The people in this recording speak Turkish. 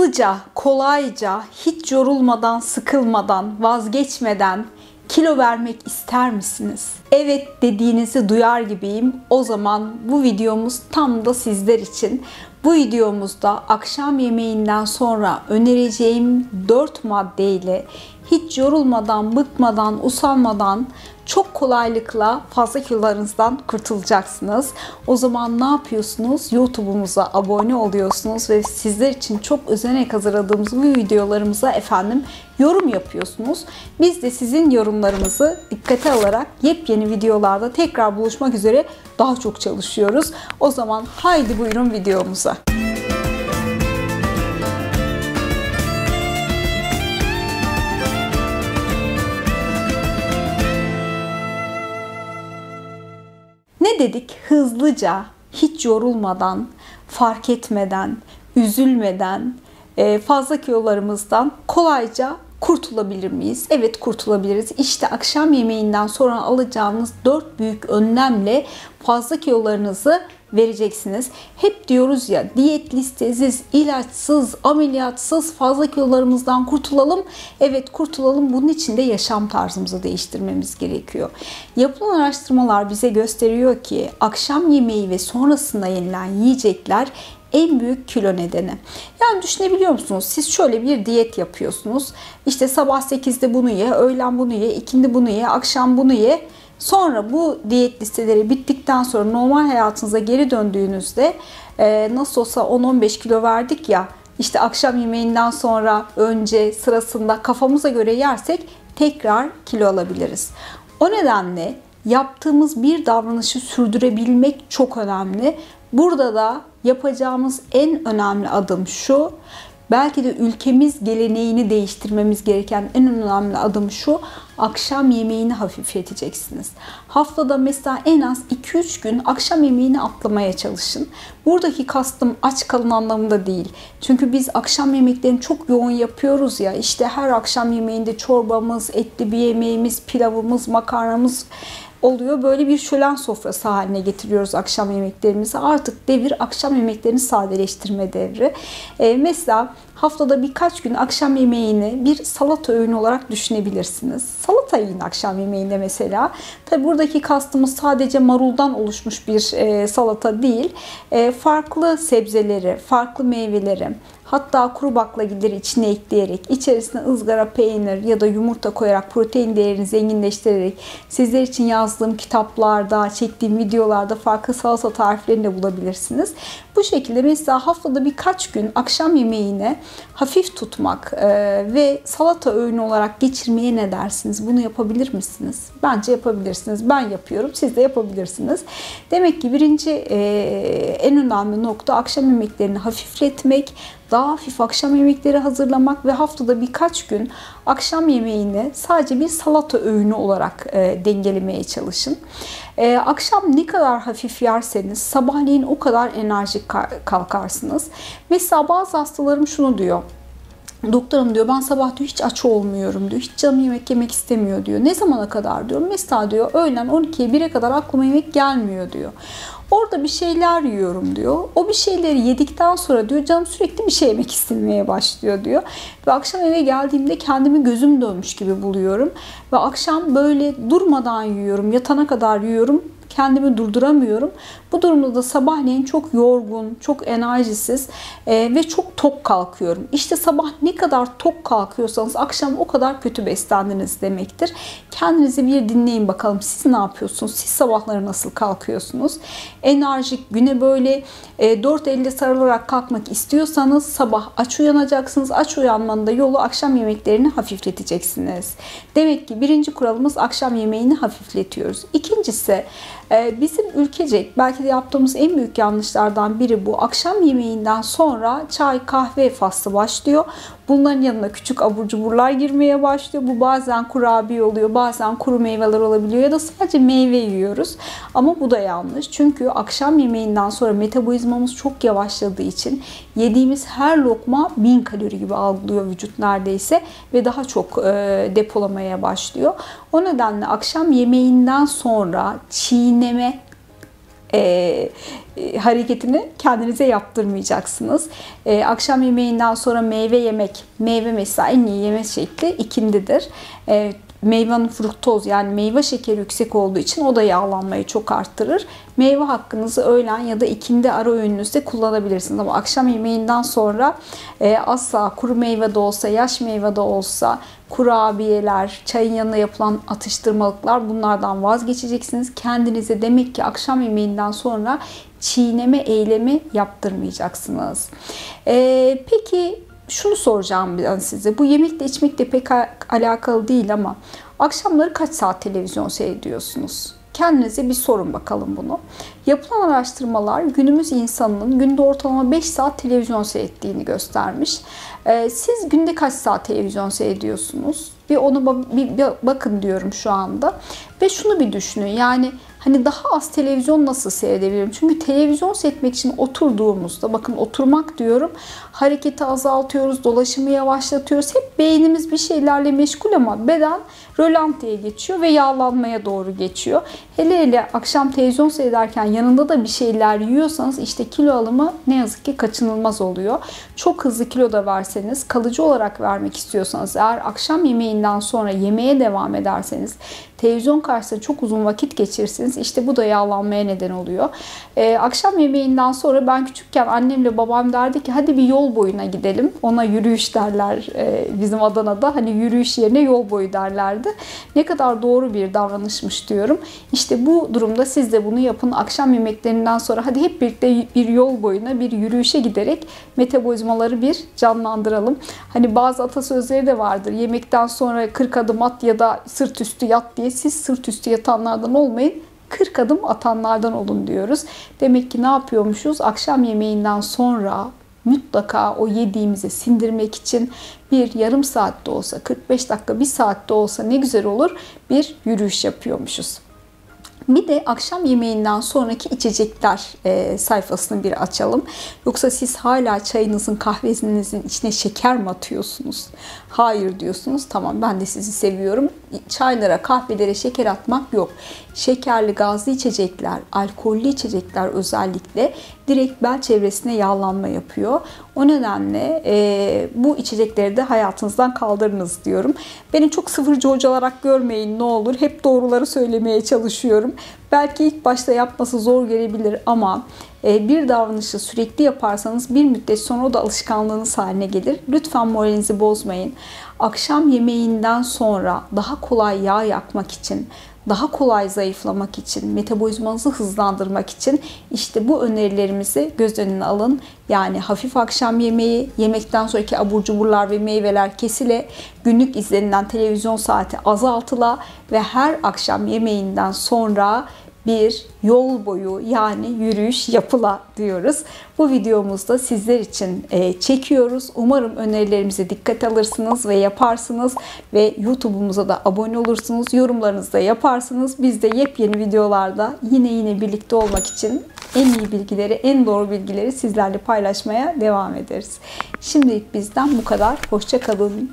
Hızlıca, kolayca, hiç yorulmadan, sıkılmadan, vazgeçmeden kilo vermek ister misiniz? Evet dediğinizi duyar gibiyim. O zaman bu videomuz tam da sizler için. Bu videomuzda akşam yemeğinden sonra önereceğim 4 maddeyle hiç yorulmadan, bıkmadan, usanmadan çok kolaylıkla fazla kilolarınızdan kurtulacaksınız. O zaman ne yapıyorsunuz? YouTube'umuza abone oluyorsunuz ve sizler için çok özenerek hazırladığımız bu videolarımıza yorum yapıyorsunuz. Biz de sizin yorumlarınızı dikkate alarak yepyeni videolarda tekrar buluşmak üzere daha çok çalışıyoruz. O zaman haydi buyurun videomuza. Ne dedik? Hızlıca, hiç yorulmadan, fark etmeden, üzülmeden, fazla kilolarımızdan kolayca kurtulabilir miyiz? Evet, kurtulabiliriz. İşte akşam yemeğinden sonra alacağınız 4 büyük önlemle fazla kilolarınızı vereceksiniz. Hep diyoruz ya, diyet listesiz, ilaçsız, ameliyatsız fazla kilolarımızdan kurtulalım. Evet, kurtulalım. Bunun için de yaşam tarzımızı değiştirmemiz gerekiyor. Yapılan araştırmalar bize gösteriyor ki akşam yemeği ve sonrasında yenilen yiyecekler en büyük kilo nedeni. Yani düşünebiliyor musunuz? Siz şöyle bir diyet yapıyorsunuz. İşte sabah 8'de bunu ye, öğlen bunu ye, ikindi bunu ye, akşam bunu ye. Sonra bu diyet listeleri bittikten sonra normal hayatınıza geri döndüğünüzde nasıl olsa 10-15 kilo verdik ya, işte akşam yemeğinden sonra, önce, sırasında kafamıza göre yersek tekrar kilo alabiliriz. O nedenle yaptığımız bir davranışı sürdürebilmek çok önemli. Burada da yapacağımız en önemli adım şu. Belki de ülkemiz geleneğini değiştirmemiz gereken en önemli adım şu: akşam yemeğini hafifleteceksiniz. Haftada mesela en az 2-3 gün akşam yemeğini atlamaya çalışın. Buradaki kastım aç kalın anlamında değil. Çünkü biz akşam yemeklerini çok yoğun yapıyoruz ya. İşte her akşam yemeğinde çorbamız, etli bir yemeğimiz, pilavımız, makarnamız oluyor. Böyle bir şölen sofrası haline getiriyoruz akşam yemeklerimizi. Artık devir akşam yemeklerini sadeleştirme devri. Mesela haftada birkaç gün akşam yemeğini bir salata öğünü olarak düşünebilirsiniz. Salata yiyin akşam yemeğinde mesela. Tabi buradaki kastımız sadece maruldan oluşmuş bir salata değil. Farklı sebzeleri, farklı meyveleri, hatta kuru baklagilleri içine ekleyerek, içerisine ızgara peynir ya da yumurta koyarak protein değerini zenginleştirerek sizler için yazdığım kitaplarda, çektiğim videolarda farklı salata tariflerini de bulabilirsiniz. Bu şekilde mesela haftada birkaç gün akşam yemeğini hafif tutmak ve salata öğünü olarak geçirmeye ne dersiniz? Bunu yapabilir misiniz? Bence yapabilirsiniz. Ben yapıyorum. Siz de yapabilirsiniz. Demek ki birinci en önemli nokta akşam yemeklerini hafifletmek, daha hafif akşam yemekleri hazırlamak ve haftada birkaç gün akşam yemeğini sadece bir salata öğünü olarak dengelemeye çalışın. Akşam ne kadar hafif yerseniz sabahleyin o kadar enerjik kalkarsınız. Mesela bazı hastalarım şunu diyor: doktorum diyor, ben sabah diyor hiç aç olmuyorum diyor. Hiç canım yemek yemek istemiyor diyor. Ne zamana kadar diyor. Mesela diyor öğlen 12'ye 1'e kadar aklıma yemek gelmiyor diyor. Orada bir şeyler yiyorum diyor. O bir şeyleri yedikten sonra diyor canım sürekli bir şey yemek istemeye başlıyor diyor. Ve akşam eve geldiğimde kendimi gözüm dönmüş gibi buluyorum. Ve akşam böyle durmadan yiyorum. Yatana kadar yiyorum. Kendimi durduramıyorum. Bu durumda da sabahleyin çok yorgun, çok enerjisiz ve çok tok kalkıyorum. İşte sabah ne kadar tok kalkıyorsanız akşam o kadar kötü beslendiniz demektir. Kendinizi bir dinleyin bakalım. Siz ne yapıyorsunuz? Siz sabahları nasıl kalkıyorsunuz? Enerjik, güne böyle dört elle sarılarak kalkmak istiyorsanız sabah aç uyanacaksınız. Aç uyanmanın da yolu akşam yemeklerini hafifleteceksiniz. Demek ki birinci kuralımız akşam yemeğini hafifletiyoruz. İkincisi, bizim ülkecek belki de yaptığımız en büyük yanlışlardan biri bu. Akşam yemeğinden sonra çay, kahve faslı başlıyor. Bunların yanına küçük abur cuburlar girmeye başlıyor. Bu bazen kurabiye oluyor, bazen kuru meyveler olabiliyor ya da sadece meyve yiyoruz. Ama bu da yanlış. Çünkü akşam yemeğinden sonra metabolizmamız çok yavaşladığı için yediğimiz her lokma 1000 kalori gibi algılıyor vücut neredeyse ve daha çok depolamaya başlıyor. O nedenle akşam yemeğinden sonra çiğneme hareketini kendinize yaptırmayacaksınız. Akşam yemeğinden sonra meyve yemek, meyve mesela en iyi yeme şekli ikindidir. Meyvenin fruktoz yani meyve şekeri yüksek olduğu için o da yağlanmayı çok arttırır. Meyve hakkınızı öğlen ya da ikindi ara öğününüzde kullanabilirsiniz. Ama akşam yemeğinden sonra asla kuru meyve de olsa, yaş meyve de olsa, kurabiyeler, çayın yanına yapılan atıştırmalıklar bunlardan vazgeçeceksiniz. Kendinize demek ki akşam yemeğinden sonra çiğneme eylemi yaptırmayacaksınız. Peki şunu soracağım ben size. Bu yemekle içmekle pek alakalı değil ama akşamları kaç saat televizyon seyrediyorsunuz? Kendinize bir sorun bakalım bunu. Yapılan araştırmalar günümüz insanının günde ortalama 5 saat televizyon seyrettiğini göstermiş. Siz günde kaç saat televizyon seyrediyorsunuz? Bir ona bir bakın diyorum şu anda. Ve şunu bir düşünün. Yani hani daha az televizyon nasıl seyredebilirim? Çünkü televizyon seyretmek için oturduğumuzda, bakın oturmak diyorum, hareketi azaltıyoruz, dolaşımı yavaşlatıyoruz. Hep beynimiz bir şeylerle meşgul ama beden rölantiye geçiyor ve yağlanmaya doğru geçiyor. Hele hele akşam televizyon seyrederken yanında da bir şeyler yiyorsanız işte kilo alımı ne yazık ki kaçınılmaz oluyor. Çok hızlı kilo da verseniz, kalıcı olarak vermek istiyorsanız, eğer akşam yemeğinden sonra yemeğe devam ederseniz, televizyon karşısında çok uzun vakit geçirirsiniz. İşte bu da yağlanmaya neden oluyor. Akşam yemeğinden sonra ben küçükken annemle babam derdi ki hadi bir yol boyuna gidelim. Ona yürüyüş derler bizim Adana'da. Hani yürüyüş yerine yol boyu derlerdi. Ne kadar doğru bir davranışmış diyorum. İşte bu durumda siz de bunu yapın. Akşam yemeklerinden sonra hadi hep birlikte bir yol boyuna bir yürüyüşe giderek metabolizmaları bir canlandıralım. Hani bazı atasözleri de vardır. Yemekten sonra 40 adım at ya da sırt üstü yat diye. Siz sırt üstü yatanlardan olmayın, 40 adım atanlardan olun diyoruz. Demek ki ne yapıyormuşuz? Akşam yemeğinden sonra mutlaka o yediğimizi sindirmek için bir yarım saatte olsa, 45 dakika, bir saatte olsa ne güzel olur, bir yürüyüş yapıyormuşuz. Bir de akşam yemeğinden sonraki içecekler sayfasını bir açalım. Yoksa siz hala çayınızın, kahvenizin içine şeker mi atıyorsunuz? Hayır diyorsunuz. Tamam, ben de sizi seviyorum. Çaylara, kahvelere şeker atmak yok. Şekerli, gazlı içecekler, alkollü içecekler özellikle direkt bel çevresine yağlanma yapıyor. O nedenle bu içecekleri de hayatınızdan kaldırınız diyorum. Beni çok sıfırcı hoca olarak görmeyin ne olur. Hep doğruları söylemeye çalışıyorum. Belki ilk başta yapması zor gelebilir ama bir davranışı sürekli yaparsanız bir müddet sonra o da alışkanlığınız haline gelir. Lütfen moralinizi bozmayın. Akşam yemeğinden sonra daha kolay yağ yakmak için, daha kolay zayıflamak için, metabolizmanızı hızlandırmak için işte bu önerilerimizi göz önüne alın. Yani hafif akşam yemeği, yemekten sonraki abur cuburlar ve meyveler kesile, günlük izlenilen televizyon saati azaltıla ve her akşam yemeğinden sonra bir yol boyu yani yürüyüş yapıla diyoruz. Bu videomuzda sizler için çekiyoruz. Umarım önerilerimize dikkat alırsınız ve yaparsınız ve YouTube'umuza da abone olursunuz. Yorumlarınızı da yaparsınız. Biz de yepyeni videolarda yine birlikte olmak için en iyi bilgileri, en doğru bilgileri sizlerle paylaşmaya devam ederiz. Şimdilik bizden bu kadar. Hoşça kalın.